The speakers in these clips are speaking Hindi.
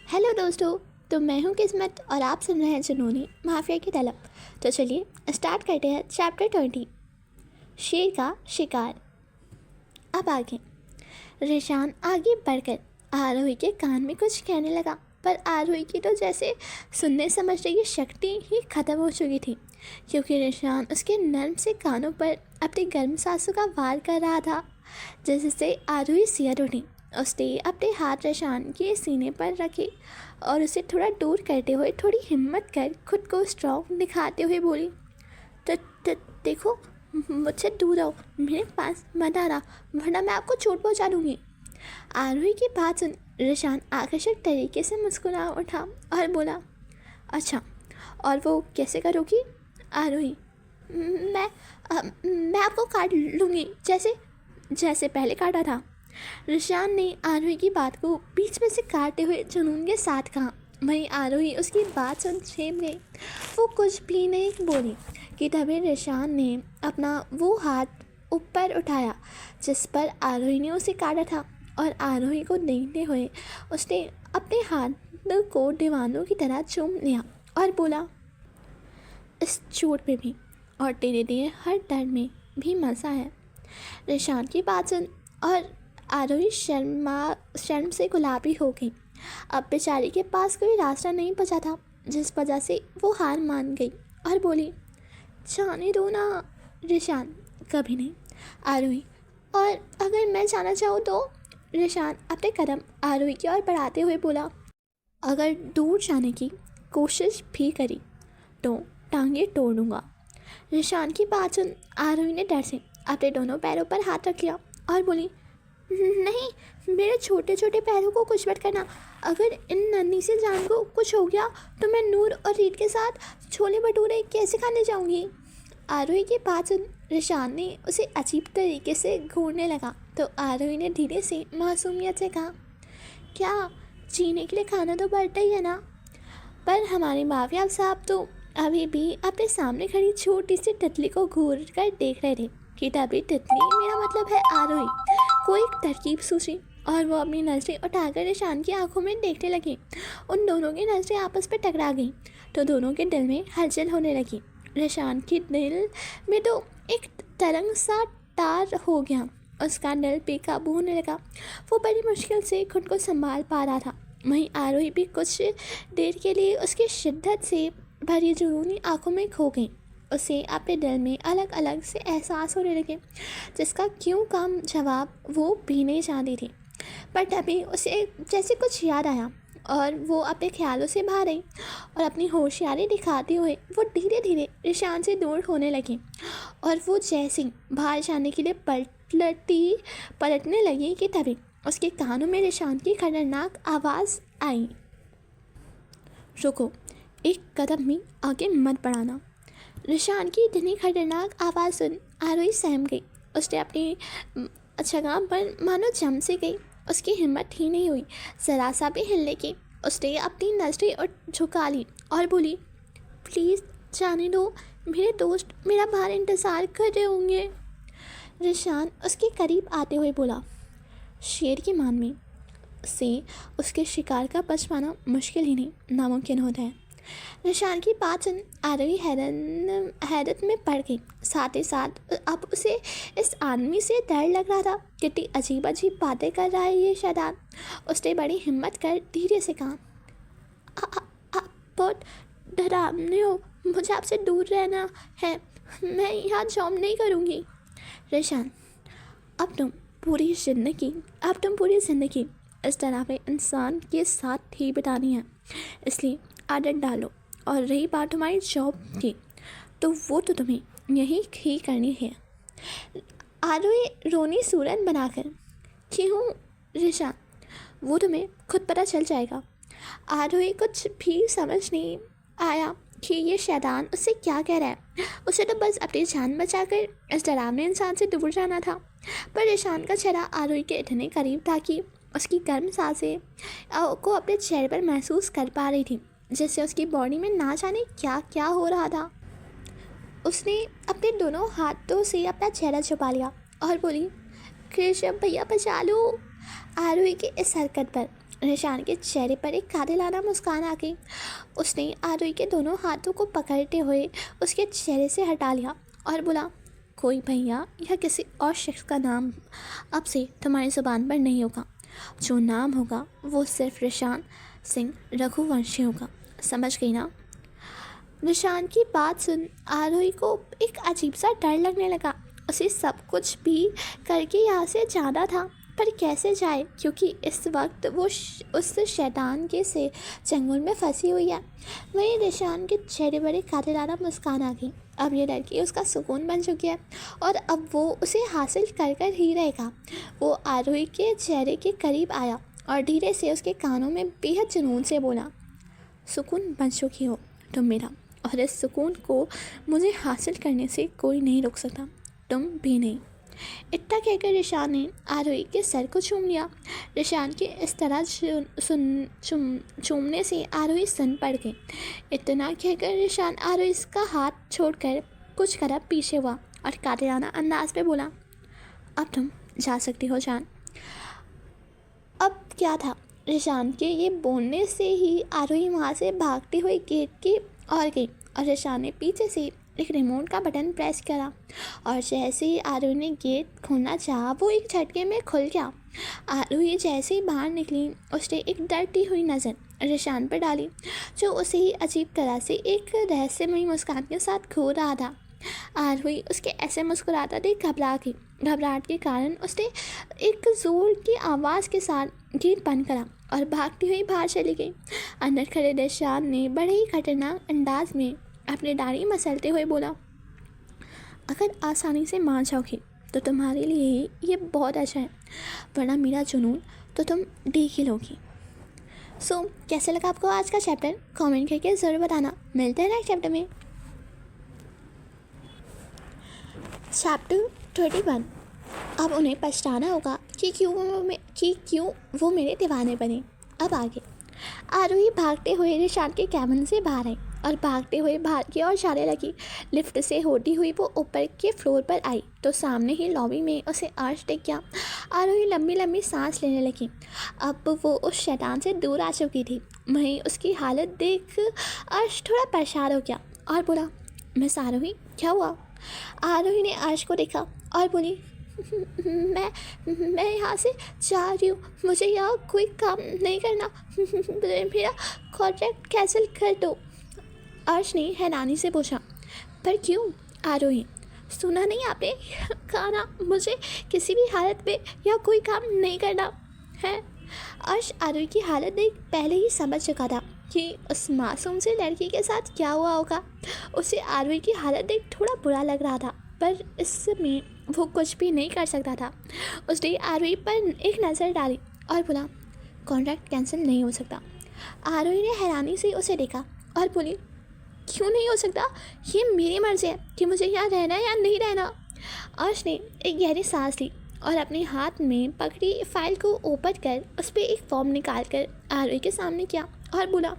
हेलो दोस्तों। तो मैं हूं किस्मत और आप सुन रहे हैं जुनूनी माफिया की तलब। तो चलिए स्टार्ट करते हैं चैप्टर 20, शेर का शिकार। अब आगे रिशान आगे बढ़कर आरोही के कान में कुछ कहने लगा, पर आरोही की तो जैसे सुनने समझने की शक्ति ही खत्म हो चुकी थी, क्योंकि रिशान उसके नर्म से कानों पर अपनी गर्म सांसों का वार कर रहा था, जिससे आरोही सिहर उठी। उसने अपने हाथ रिशान के सीने पर रखे और उसे थोड़ा दूर करते हुए थोड़ी हिम्मत कर खुद को स्ट्रॉन्ग दिखाते हुए बोली, तो देखो, मुझसे दूर रहो, मेरे पास मत आना, वरना मैं आपको चोट पहुंचा दूंगी। आरोही की बात सुन रिशान आकर्षक तरीके से मुस्कुरा उठा और बोला, अच्छा, और वो कैसे करोगी? आरोही, मैं मैं आपको काट लूँगी, जैसे जैसे पहले काटा था। रिशान ने आरोही की बात को बीच में से काटते हुए जुनून के साथ कहा। वहीं आरोही उसकी बात सुन छेम गई। वो कुछ भी नहीं बोली कि तभी रिशान ने अपना वो हाथ ऊपर उठाया जिस पर आरोही ने उसे काटा था, और आरोही को देखते हुए उसने अपने हाथ को दीवानों की तरह चूम लिया और बोला, इस चोट में भी और तेरे दिए हर दर्द में भी मज़ा है। रिशान की बात सुन और आरोही शर्म से गुलाबी हो गई। अब बेचारी के पास कोई रास्ता नहीं बचा था, जिस वजह से वो हार मान गई और बोली, जाने दो ना। रिशान, कभी नहीं। आरोही, और अगर मैं जाना चाहूँ तो? रिशान अपने कदम आरोही की ओर बढ़ाते हुए बोला, अगर दूर जाने की कोशिश भी करी तो टांगे तोड़ दूँगा। रिशान की बात सुन आरोही ने डर से अपने दोनों पैरों पर हाथ रख लिया और बोली, नहीं, मेरे छोटे छोटे पैरों को कुछ मत करना। अगर इन नन्ही से जान को कुछ हो गया तो मैं नूर और रीत के साथ छोले भटूरे कैसे खाने जाऊंगी? आरोही की बात सुन रिशान ने उसे अजीब तरीके से घूरने लगा, तो आरोही ने धीरे से मासूमियत से कहा, क्या जीने के लिए खाना तो बढ़ता ही है ना? पर हमारे माफिया साहब तो अभी भी अपने सामने खड़ी छोटी सी तितली को घूर कर देख रहे थे कि तभी तितली, मेरा मतलब है आरोही, को एक तरकीब सूझी और वो अपनी नज़रें उठाकर रिशान की आंखों में देखने लगी। उन दोनों की नज़रें आपस में टकरा गईं तो दोनों के दिल में हलचल होने लगी। रिशान के दिल में तो एक तरंग सा तार हो गया, उसका दिल बेकाबू होने लगा। वो बड़ी मुश्किल से खुद को संभाल पा रहा था। वहीं आरोही भी कुछ देर के लिए उसकी शिद्दत से भरी जुनूनी आंखों में खो गई। उसे अपने दिल में अलग अलग से एहसास होने लगे, जिसका क्यों कम जवाब वो भी नहीं जानती थी। पर तभी उसे जैसे कुछ याद आया और वो अपने ख्यालों से बाहर आई और अपनी होशियारी दिखाते हुए वो धीरे धीरे रिशान से दूर होने लगी। और वो जैसे ही बाहर जाने के लिए पलटने लगी कि तभी उसके कानों में रिशान की खतरनाक आवाज़ आई, रुको, एक कदम भी आगे मत बढ़ाना। रिशान की इतनी खतरनाक आवाज़ सुन आरोही सहम गई। उसने अपनी जगह पर मानो जम से गई। उसकी हिम्मत ही नहीं हुई ज़रा सा भी हिलने की। उसने अपनी नजरें झुका ली और बोली, प्लीज़ जाने दो, मेरे दोस्त मेरा बाहर इंतज़ार कर रहे होंगे। रिशान उसके करीब आते हुए बोला, शेर की मान में से उसके शिकार का बच पाना मुश्किल ही नहीं, नामुमकिन होता है। रिशान की बात सुन आरोही हैरत में पड़ गई। साथ ही साथ अब उसे इस आदमी से डर लग रहा था। कितनी अजीब अजीब बातें कर रहा है ये शैतान। उसने बड़ी हिम्मत कर धीरे से कहा, आप बहुत डरावने हो, मुझे आपसे दूर रहना है, मैं यहाँ जॉब नहीं करूँगी। रिशान, अब तुम पूरी ज़िंदगी इस तरह के इंसान के साथ ही बितानी है, इसलिए आदत डालो। और रही बात तुम्हारी जॉब की, तो वो तो तुम्हें यही ही करनी है। आरोही रोनी सूरत बनाकर, क्यों रिशान, वो तुम्हें खुद पता चल जाएगा। आरोही कुछ भी समझ नहीं आया कि ये शैतान उससे क्या कह रहा है। उसे तो बस अपनी जान बचाकर इस डरावने इंसान से दूर जाना था। पर रिशान का चेहरा आरोही के इतने करीब था कि उसकी गर्म सांसें को अपने चेहरे पर महसूस कर पा रही थी, जिससे उसकी बॉडी में ना जाने क्या क्या हो रहा था। उसने अपने दोनों हाथों से अपना चेहरा छुपा लिया और बोली, कृष्ण भैया बचा लो। आरोही की इस हरकत पर निशान के चेहरे पर एक कातिलाना मुस्कान आ गई। उसने आरोही के दोनों हाथों को पकड़ते हुए उसके चेहरे से हटा लिया और बोला, कोई भैया या किसी और शख्स का नाम अब से तुम्हारी ज़ुबान पर नहीं होगा। जो नाम होगा वो सिर्फ रिशान सिंह रघुवंशी होगा, समझ गई ना? निशान की बात सुन आरोही को एक अजीब सा डर लगने लगा। उसे सब कुछ भी करके यहाँ से जाना था, पर कैसे जाए, क्योंकि इस वक्त वो उस शैतान के से चंगुल में फंसी हुई है। वहीं निशान के चेहरे पर एक कातिलाना मुस्कान आ गई। अब ये लड़की उसका सुकून बन चुकी है और अब वो उसे हासिल कर कर ही रहेगा। वो आरोही के चेहरे के करीब आया और धीरे से उसके कानों में बेहद जुनून से बोला, सुकून बन चुकी हो तुम मेरा, और इस सुकून को मुझे हासिल करने से कोई नहीं रोक सकता, तुम भी नहीं। इतना कहकर रिशान ने आरोही के सर को चूम लिया। रिशान के इस तरह चूमने से आरोही सन पड़ गई। इतना कहकर रिशान आरोही का हाथ छोड़कर कुछ कदम पीछे हुआ और कातिलाना अंदाज में बोला, अब तुम जा सकती हो जान। अब क्या था, रिशान के ये बोलने से ही आरोही वहाँ से भागती हुई गेट की ओर गई और रिशान ने पीछे से एक रिमोट का बटन प्रेस करा और जैसे ही आरोही ने गेट खोलना चाहा वो एक झटके में खुल गया। आरोही जैसे ही बाहर निकली उसने एक डरती हुई नज़र रिशान पर डाली, जो उसे ही अजीब तरह से एक रहस्यमयी मुस्कान के साथ घूर रहा था। आरोही उसके ऐसे मुस्कुराता देख घबरा गई। घबराहट के कारण उसने एक ज़ोर की आवाज़ के साथ गेट बंद करा और भागती हुई बाहर चली गई। अंदर खड़े रिशान ने बड़े ही खतरनाक अंदाज में अपनी दाढ़ी मसलते हुए बोला, अगर आसानी से मान जाओगी तो तुम्हारे लिए ये बहुत अच्छा है, वरना मेरा जुनून तो तुम देख ही लोगी। सो कैसे लगा आपको आज का चैप्टर, कमेंट करके ज़रूर बताना। मिलते हैं नेक्स्ट चैप्टर में। चैप्टर 21। अब उन्हें पछताना होगा कि क्यों वो मेरे दीवाने बने। अब आगे आरोही भागते हुए रिशान के कैबिन से बाहर आई और भागते हुए बाहर की ओर जाने लगी। लिफ्ट से होती हुई वो ऊपर के फ्लोर पर आई तो सामने ही लॉबी में उसे अर्श दिख गया। आरोही लंबी लंबी सांस लेने लगी। अब वो उस शैतान से दूर आ चुकी थी। वहीं उसकी हालत देख अर्श थोड़ा परेशान हो गया और बोला, मिस आरोही क्या हुआ? आरोही ने अर्श को देखा और बोली, मैं यहाँ से जा रही हूँ, मुझे यहाँ कोई काम नहीं करना, मेरा कॉन्ट्रैक्ट कैंसिल कर दो। अर्श ने हैरानी से पूछा, पर क्यों? आरोही, सुना नहीं आपने? कहा ना मुझे किसी भी हालत में या कोई काम नहीं करना है। अर्श आरोही की हालत देख पहले ही समझ चुका था कि उस मासूम से लड़की के साथ क्या हुआ होगा। उसे आरोही की हालत देख थोड़ा बुरा लग रहा था, पर इसमें वो कुछ भी नहीं कर सकता था। उसने आरोही पर एक नज़र डाली और बोला, कॉन्ट्रैक्ट कैंसिल नहीं हो सकता। आरोही ने हैरानी से उसे देखा और बोली, क्यों नहीं हो सकता? ये मेरी मर्ज़ी है कि मुझे यहाँ रहना है या नहीं रहना। अर्श ने एक गहरी सांस ली और अपने हाथ में पकड़ी फाइल को ओपन कर उस पर एक फॉर्म निकाल कर आरोही के सामने किया और बोला,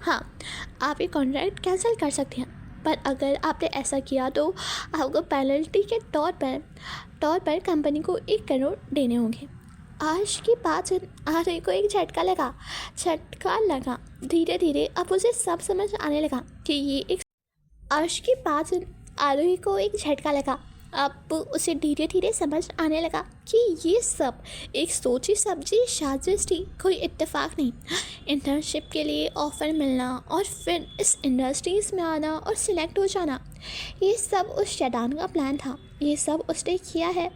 हाँ आप ये कॉन्ट्रैक्ट कैंसिल कर सकते हैं, पर अगर आपने ऐसा किया तो आपको पेनल्टी के तौर पर कंपनी को 1 करोड़ देने होंगे। अर्श की बात सुन आरोही को एक झटका लगा। धीरे धीरे अब उसे सब समझ आने लगा कि ये एक अर्श की बात सुन आरोही को एक झटका लगा। अब उसे धीरे धीरे समझ आने लगा कि ये सब एक सोची समझी साजिश थी, कोई इत्तेफाक नहीं। इंटर्नशिप के लिए ऑफ़र मिलना और फिर इस इंडस्ट्रीज़ में आना और सिलेक्ट हो जाना, ये सब उस शैतान का प्लान था। ये सब उसने किया है।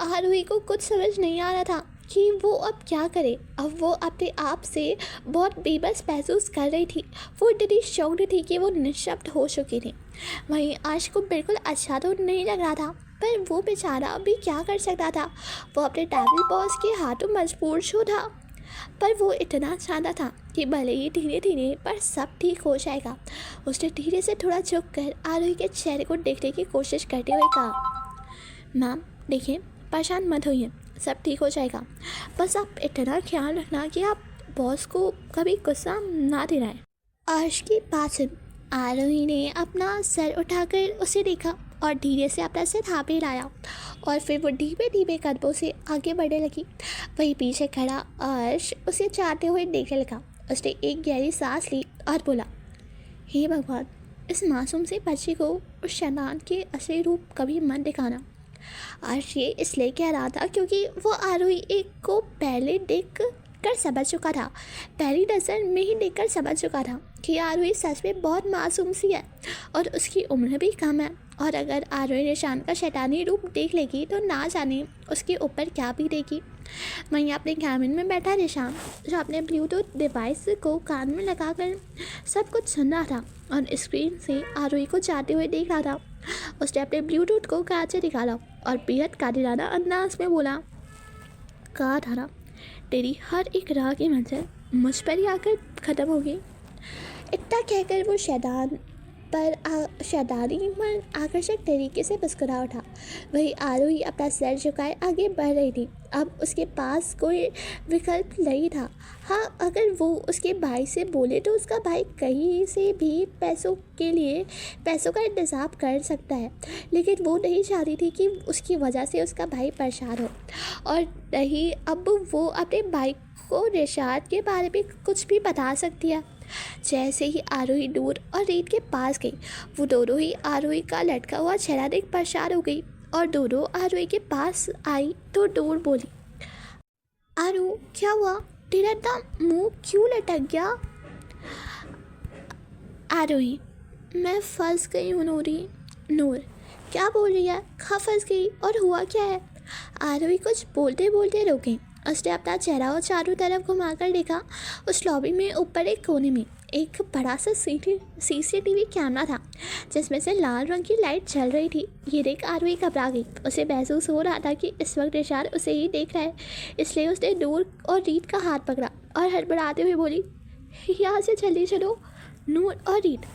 आरोही को कुछ समझ नहीं आ रहा था कि वो अब क्या करे। अब वो अपने आप से बहुत बेबस महसूस कर रही थी। वो इतनी शॉक्ड थी कि वो निशब्द हो चुकी थी। वहीं अर्श को बिल्कुल अच्छा तो नहीं लग रहा था, पर वो बेचारा अभी क्या कर सकता था। वो अपने ट्रैवल बॉस के हाथों मजबूर जो था, पर वो इतना चाहता था कि भले ही धीरे धीरे पर सब ठीक हो जाएगा। उसने धीरे से थोड़ा झुक कर आरोही के चेहरे को देखने की कोशिश करते हुए कहा, मैम देखिए, परेशान मत होइए, सब ठीक हो जाएगा। बस आप इतना ख्याल रखना कि आप बॉस को कभी गुस्सा ना दिलाएं। अर्श की बात सुन आरोही ने अपना सर उठाकर उसे देखा और धीरे से अपना सिर हाँ पे लाया और फिर वो धीमे धीमे कदमों से आगे बढ़ने लगी। वही पीछे खड़ा अर्श उसे चाहते हुए देखने लगा। उसने एक गहरी सांस ली और बोला, हे भगवान, इस मासूम से बच्ची को उस शैतान के असली रूप कभी मत दिखाना। अर्श ये इसलिए कह रहा था क्योंकि वो आरोही एक को पहले देख कर समझ चुका था। पहली नज़र में ही देखकर समझ चुका था कि आरोही सच में बहुत मासूम सी है और उसकी उम्र भी कम है। और अगर आरोही निशान का शैतानी रूप देख लेगी तो ना जाने उसके ऊपर क्या भी देगी। वहीं अपने कैबिन में बैठा निशान, जो अपने ब्लूटूथ डिवाइस को कान में लगाकर सब कुछ सुन रहा था और स्क्रीन से आरोही को जाते हुए देख रहा था, उसने अपने ब्लूटूथ को कान से निकाला और बेहद कातिलाना अंदाज में बोला, कहा था ना, तेरी हर एक राह की मंजिल मुझ पर ही आकर ख़त्म होगी। इतना कहकर वो शैतानी मन आकर्षक तरीके से मुस्कुरा उठा। वही आरोही अपना सर झुकाए आगे बढ़ रही थी। अब उसके पास कोई विकल्प नहीं था। हाँ, अगर वो उसके भाई से बोले तो उसका भाई कहीं से भी पैसों का इंतज़ाम कर सकता है, लेकिन वो नहीं चाहती थी कि उसकी वजह से उसका भाई परेशान हो। और नहीं, अब वो अपने भाई को निशात के बारे में कुछ भी बता सकती है। जैसे ही आरोही दूर और रीत के पास गई, वो दोनों ही आरोही का लटका हुआ चेहरा देख परेशान हो गई और दोनों आरोही के पास आई तो दूर बोली, आरू, क्या हुआ? तेरा इतना मुंह क्यों लटक गया? आरोही, मैं फंस गई हूँ नूर, क्या बोल रही है? कहाँ फंस गई और हुआ क्या है? आरोही कुछ बोलते बोलते रुक गई। उसने अपना चेहरा और चारों तरफ घुमाकर देखा। उस लॉबी में ऊपर एक कोने में एक बड़ा सा CCTV कैमरा था, जिसमें से लाल रंग की लाइट चल रही थी। ये देख आरोही घबरा गई। उसे महसूस हो रहा था कि इस वक्त निशान उसे ही देख रहा है, इसलिए उसने नूर और रीत का हाथ पकड़ा और हड़बड़ाते हुए बोली, यहाँ से जल्दी चलो। नूर और रीत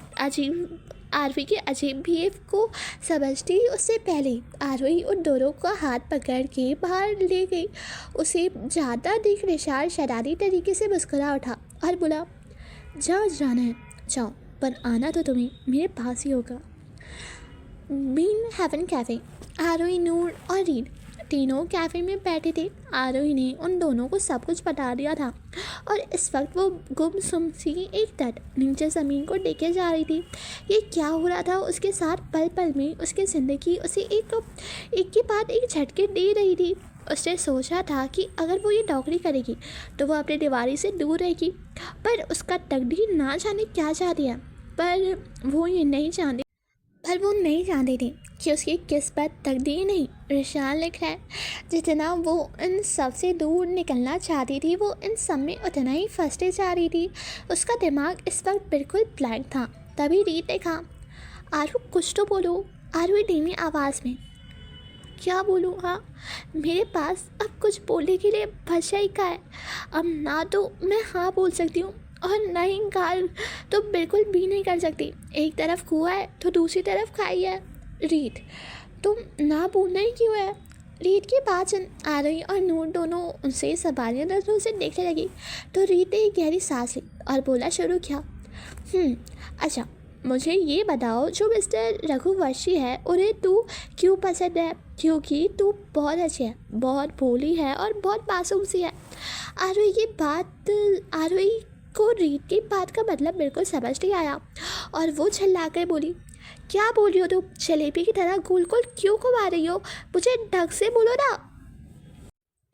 आरोही के अजीब बिहेव को समझती उससे पहले आरोही उन दोनों का हाथ पकड़ के बाहर ले गई। उसे ज़्यादा देख निशान शरारती तरीके से मुस्कुरा उठा और बोला, जाओ, जाना है जाओ, पर आना तो तुम्हें मेरे पास ही होगा। Bean Haven Cafe. Aarohi, Noor और रीत तीनों कैफ़े में बैठे थे। आरोही ने उन दोनों को सब कुछ बता दिया था और इस वक्त वो गुमसुम सी एक तट नीचे ज़मीन को देखे जा रही थी। ये क्या हो रहा था उसके साथ? पल पल में उसकी ज़िंदगी उसे एक के बाद एक झटके दे रही थी। उसने सोचा था कि अगर वो ये नौकरी करेगी तो वो अपनी दीवारी से दूर रहेगी, पर उसका तकदीर ना जाने क्या चाहती है। पर वो नहीं जानते थे कि उसकी किस्मत तकदीर नहीं निशान लिख रहा है। जितना वो इन सब से दूर निकलना चाहती थी, वो इन सब में उतना ही फंसते जा रही थी। उसका दिमाग इस वक्त बिल्कुल ब्लैंक था। तभी रीत ने कहा, आरू, कुछ तो बोलो। आरू धीमी आवाज़ में, क्या बोलूँ? हाँ, मेरे पास अब कुछ बोलने के लिए भाषा ही का है। अब ना तो मैं हाँ बोल सकती हूँ और ना ही इनकार तो बिल्कुल भी नहीं कर सकती। एक तरफ कुआं है तो दूसरी तरफ खाई है। रीत, तुम ना बोलना ही क्यों है? रीत की बात सुन आरोही और नूर दोनों उनसे सवालिया नजरों से देखने लगी तो रीत ने एक गहरी सांस ली और बोला शुरू किया, अच्छा, मुझे ये बताओ, जो मिस्टर रघुवंशी है उन्हें तू क्यों पसंद है? क्योंकि तू बहुत अच्छी है, बहुत भोली है और बहुत मासूम सी है। आरोही को रीत की बात का मतलब बिल्कुल समझ नहीं आया और वो चिल्ला कर बोली, क्या बोल रही हो तुम? जलेबी की तरह गोल गोल क्यों घुमा रही हो? मुझे ढंग से बोलो ना।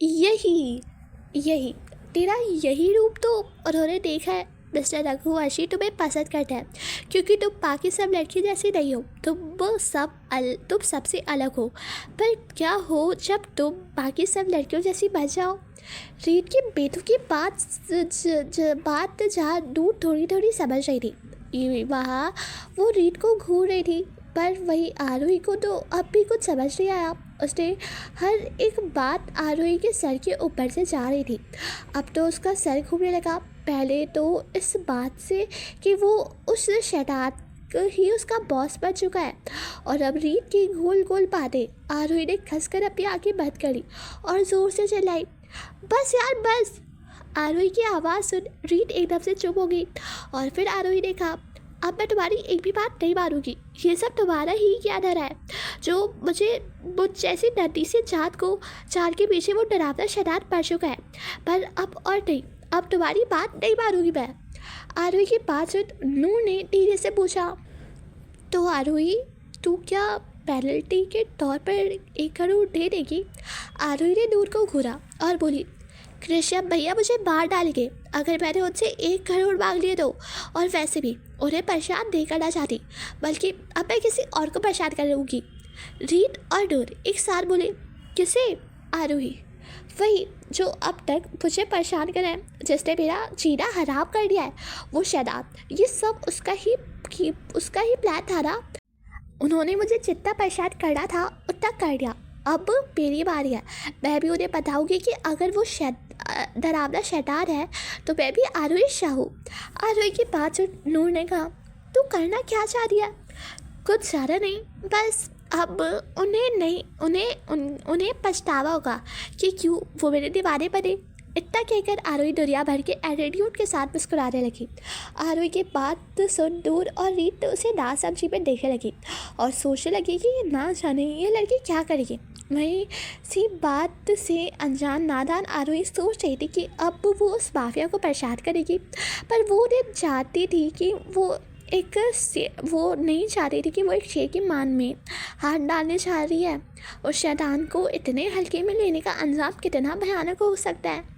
यही तेरा यही रूप तो उन्होंने देखा है। मिस्टर रघुवंशी तुम्हें पसंद करता है क्योंकि तुम बाकी सब लड़की जैसी नहीं हो। तुम सबसे अलग हो। पर क्या हो जब तुम बाकी सब लड़कियों जैसी बन जाओ? रीत की बेटू की बात जहाँ दूर थोड़ी थोड़ी समझ रही थी, वहाँ वो रीत को घूर रही थी। पर वही आरोही को तो अब भी कुछ समझ नहीं आया। उसने हर एक बात आरोही के सर के ऊपर से जा रही थी। अब तो उसका सर घूमने लगा। पहले तो इस बात से कि वो उस शैतान ही उसका बॉस बन चुका है, और अब रीत की गोल गोल बातें। आरोही ने खसकर अपनी आंखें बंद करी और ज़ोर से चिल्लाई, बस यार बस। आरोही की आवाज़ सुन रीत एकदम से चुप हो गई और फिर आरोही ने कहा, अब मैं तुम्हारी एक भी बात नहीं मानूंगी। ये सब तुम्हारा ही क्या डर है जो मुझे मुझ जैसी नन्ही सी जात को चार के पीछे वो डरावना शैतान पड़ चुका है। पर अब और नहीं, अब तुम्हारी बात नहीं मानूंगी मैं। आरोही की बात सुन नूर ने धीरे से पूछा, तो आरोही तू क्या पेनल्टी के तौर पर 1 करोड़ दे देगी? आरोही ने नूर को घूरा और बोली, कृष्ण भैया मुझे मार डालेंगे अगर मैंने उनसे 1 करोड़ मांग लिए तो। और वैसे भी उन्हें परेशान नहीं करना चाहती, बल्कि अब मैं किसी और को परेशान करूँगी। रीत और नूर एक साथ बोले, किसे? आरोही, वही जो अब तक मुझे परेशान कर रहा है, जिसने मेरा जीना हराम कर दिया है, वो शैतान। ये सब उसका ही प्लान था ना। उन्होंने मुझे जितना परेशान करना था उतना कर दिया। अब मेरी बारी है, मैं भी उन्हें बताऊंगी कि अगर वो डरावना शैतान है तो मैं भी आरोही शाह हूँ। आरोही की बात सुन नूर ने कहा, तू करना क्या चाह रही है? कुछ ज़्यादा नहीं, बस अब उन्हें पछतावा होगा कि क्यों वो मेरे दीवाने बने। इतना कहकर आरोही दुनिया भर के एटीट्यूड के साथ मुस्कुराने लगी। आरोही की बात सुन नूर और रीत उसे ना समझी में देखने लगी और सोचने लगी कि ये ना जाने ये लड़की क्या करेगी। वहीं सी बात से अनजान नादान आरोही सोच रही थी कि अब वो उस माफिया को परेशान करेगी, पर वो उन्हें चाहती थी कि वो नहीं चाहती थी कि वो एक शेर की मान में हाथ डालने चाह रही है। उस शैतान को इतने हल्के में लेने का अंजाम कितना भयानक हो सकता है।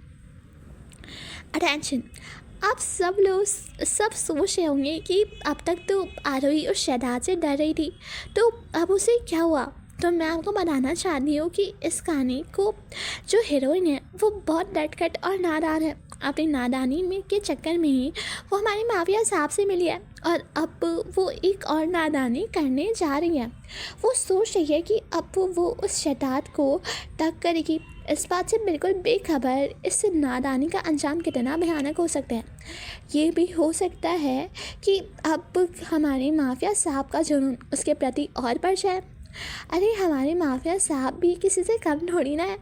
अटेंशन, आप सब लोग सब सोच रहे होंगे कि अब तक तो आरोही उस शैतान से डर रही थी, तो अब उसे क्या हुआ? तो मैं आपको बताना चाहती हूँ कि इस कहानी को जो हीरोइन है वो बहुत नटखट और नादान है। अपनी नादानी में के चक्कर में ही वो हमारे माफिया साहब से मिली है और अब वो एक और नादानी करने जा रही है। वो सोच रही है कि अब वो उस शैतान को तक करेगी। इस बात से बिल्कुल बेखबर इस नादानी का अंजाम कितना भयानक हो सकता है। ये भी हो सकता है कि अब हमारे माफिया साहब का जुनून उसके प्रति और बढ़ जाए। अरे हमारे माफिया साहब भी किसी से कम थोड़ी ना है।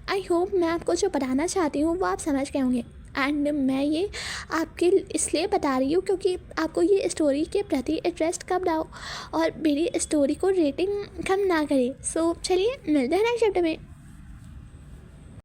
आई होप मैं आपको जो बताना चाहती हूँ वो आप समझ गए होंगे। एंड मैं ये आपके इसलिए बता रही हूँ क्योंकि आपको ये स्टोरी के प्रति इंटरेस्ट कम ना हो और मेरी स्टोरी को रेटिंग कम ना करे। सो चलिए मिलते हैं नेक्स्ट चैप्टर में।